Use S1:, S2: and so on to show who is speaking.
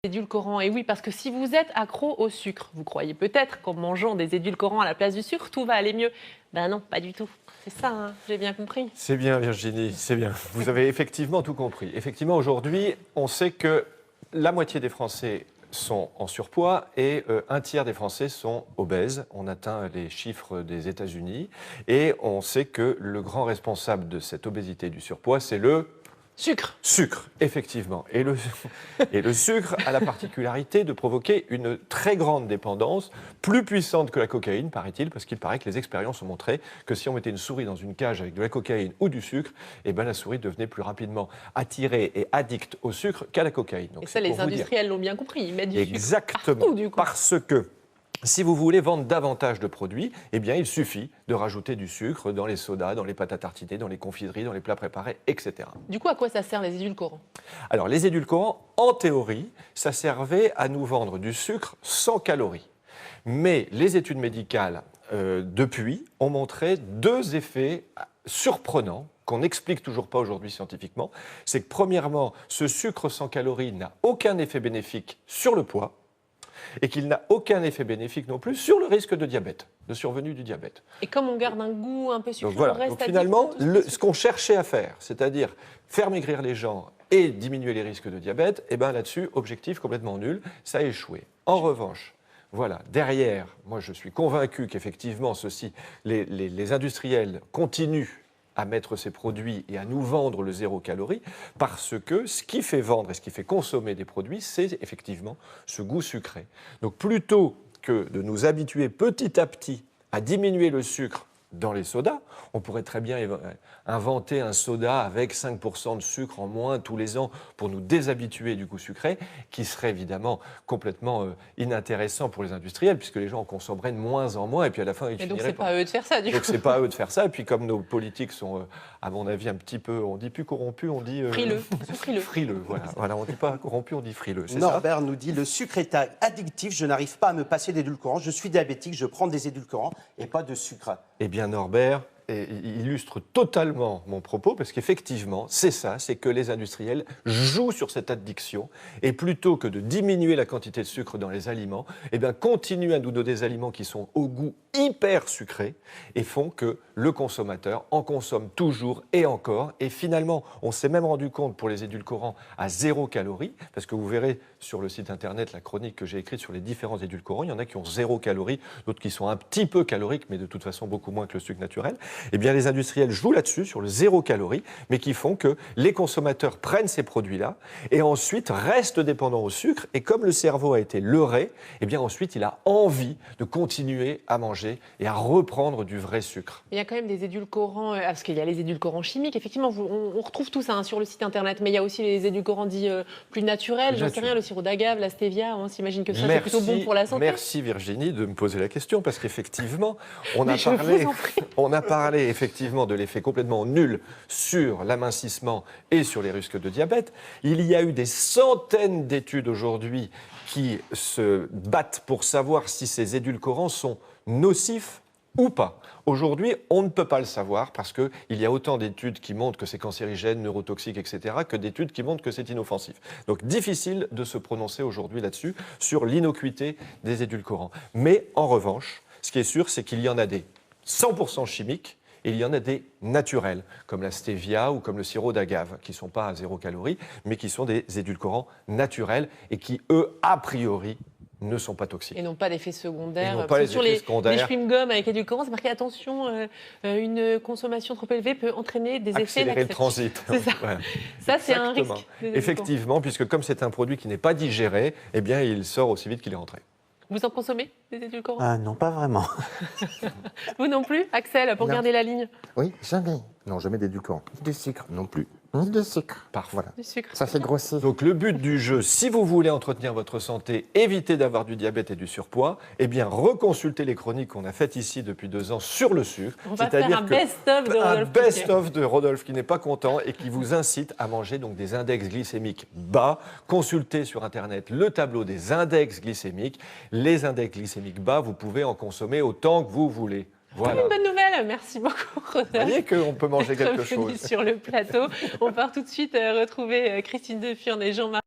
S1: Édulcorants, et oui, parce que si vous êtes accro au sucre, vous croyez peut-être qu'en mangeant des édulcorants à la place du sucre, tout va aller mieux. Ben non, pas du tout. C'est ça, hein, j'ai bien compris.
S2: C'est bien, Virginie, c'est bien. Vous avez effectivement tout compris. Effectivement, aujourd'hui, on sait que la moitié des Français sont en surpoids et un tiers des Français sont obèses. On atteint les chiffres des États-Unis et on sait que le grand responsable de cette obésité et du surpoids, c'est le
S1: Sucre.
S2: sucre, effectivement. Et le sucre a la particularité de provoquer une très grande dépendance, plus puissante que la cocaïne, paraît-il, parce qu'il paraît que les expériences ont montré que si on mettait une souris dans une cage avec de la cocaïne ou du sucre, eh ben la souris devenait plus rapidement attirée et addicte au sucre qu'à la cocaïne. Donc,
S1: et ça, les industriels l'ont bien compris, ils mettent du
S2: Exactement,
S1: sucre partout, du coup.
S2: Parce que si vous voulez vendre davantage de produits, eh bien, il suffit de rajouter du sucre dans les sodas, dans les pâtes à tartiner, dans les confiseries, dans les plats préparés, etc.
S1: Du coup, à quoi ça sert les édulcorants?
S2: Alors, les édulcorants, en théorie, ça servait à nous vendre du sucre sans calories. Mais les études médicales, depuis, ont montré deux effets surprenants qu'on n'explique toujours pas aujourd'hui scientifiquement. C'est que, premièrement, ce sucre sans calories n'a aucun effet bénéfique sur le poids, et qu'il n'a aucun effet bénéfique non plus sur le risque de diabète, de survenue du diabète.
S1: Et comme on garde un goût un peu sucré,
S2: Donc voilà,
S1: on reste
S2: donc
S1: addict
S2: finalement,
S1: à tout
S2: ce qu'on cherchait à faire, c'est-à-dire faire maigrir les gens et diminuer les risques de diabète, eh bien là-dessus, objectif complètement nul, ça a échoué. En revanche, voilà, derrière, moi je suis convaincu qu'effectivement, les industriels continuent à mettre ces produits et à nous vendre le zéro calorie, parce que ce qui fait vendre et ce qui fait consommer des produits, c'est effectivement ce goût sucré. Donc plutôt que de nous habituer petit à petit à diminuer le sucre dans les sodas, on pourrait très bien inventer un soda avec 5% de sucre en moins tous les ans pour nous déshabituer du goût sucré, qui serait évidemment complètement inintéressant pour les industriels, puisque les gens en consommeraient de moins en moins, et puis à la fin, ils finiraient...
S1: donc, c'est pas à eux de faire ça, du coup.
S2: Donc, c'est pas à eux de faire ça, et puis comme nos politiques sont, à mon avis, un petit peu... On dit plus corrompus, on dit...
S1: Frileux. Ils sont frileux.
S2: Frileux, voilà. On dit pas corrompus, on dit frileux, c'est ça?
S3: Norbert nous dit, le sucre est addictif, je n'arrive pas à me passer d'édulcorants, je suis diabétique, je prends des édulcorants et pas de sucre.
S2: Eh bien, Norbert illustre totalement mon propos, parce qu'effectivement, c'est ça, c'est que les industriels jouent sur cette addiction, et plutôt que de diminuer la quantité de sucre dans les aliments, eh bien, continuent à nous donner des aliments qui sont au goût hyper sucré, et font que le consommateur en consomme toujours et encore, et finalement, on s'est même rendu compte pour les édulcorants à 0 calorie, parce que vous verrez sur le site internet la chronique que j'ai écrite sur les différents édulcorants, il y en a qui ont 0 calorie, d'autres qui sont un petit peu caloriques, mais de toute façon beaucoup moins que le sucre naturel. Eh bien, les industriels jouent là-dessus, sur le 0 calorie, mais qui font que les consommateurs prennent ces produits-là et ensuite restent dépendants au sucre. Et comme le cerveau a été leurré, eh bien, ensuite, il a envie de continuer à manger et à reprendre du vrai sucre.
S1: Il y a quand même des édulcorants, parce qu'il y a les édulcorants chimiques, effectivement, on retrouve tout ça hein, sur le site internet, mais il y a aussi les édulcorants dits plus naturels, j'en sais rien, le sirop d'agave, la stevia, on s'imagine que ça c'est plutôt bon pour la santé.
S2: Merci Virginie de me poser la question, parce qu'effectivement, on a parlé effectivement de l'effet complètement nul sur l'amincissement et sur les risques de diabète. Il y a eu des centaines d'études aujourd'hui qui se battent pour savoir si ces édulcorants sont nocifs ou pas. Aujourd'hui, on ne peut pas le savoir parce qu'il y a autant d'études qui montrent que c'est cancérigène, neurotoxique, etc., que d'études qui montrent que c'est inoffensif. Donc, difficile de se prononcer aujourd'hui là-dessus, sur l'innocuité des édulcorants. Mais en revanche, ce qui est sûr, c'est qu'il y en a des 100% chimiques, et il y en a des naturels, comme la stevia ou comme le sirop d'agave, qui ne sont pas à 0 calorie, mais qui sont des édulcorants naturels et qui, eux, a priori, ne sont pas toxiques.
S1: Et n'ont pas d'effet secondaire.
S2: Sur les
S1: chewing-gums avec édulcorants, c'est marqué attention, une consommation trop élevée peut entraîner des effets
S2: accélérer le transit.
S1: C'est ça.
S2: Voilà.
S1: Ça, c'est un risque.
S2: Effectivement, puisque comme c'est un produit qui n'est pas digéré, eh bien, il sort aussi vite qu'il est rentré.
S1: Vous en consommez, des édulcorants?
S3: Non, pas vraiment.
S1: Vous non plus, Axel, pour garder la ligne?
S4: Oui, jamais. Non, jamais d'édulcorant. Du sucre non plus. De sucre.
S2: Parfois.
S1: Du sucre.
S4: Ça fait grossir.
S2: Donc le but du jeu, si vous voulez entretenir votre santé, éviter d'avoir du diabète et du surpoids, eh bien reconsultez les chroniques qu'on a faites ici depuis 2 ans sur le sucre.
S1: On va faire un best-of de Rodolphe.
S2: Un best-of de Rodolphe qui n'est pas content et qui vous incite à manger donc des index glycémiques bas. Consultez sur Internet le tableau des index glycémiques. Les index glycémiques bas, vous pouvez en consommer autant que vous voulez. Voilà.
S1: Une bonne nouvelle, merci beaucoup Rodolphe.
S2: Vous voyez qu'on peut manger quelque chose.
S1: Sur le plateau, on part tout de suite retrouver Christine Defurne et Jean-Marc.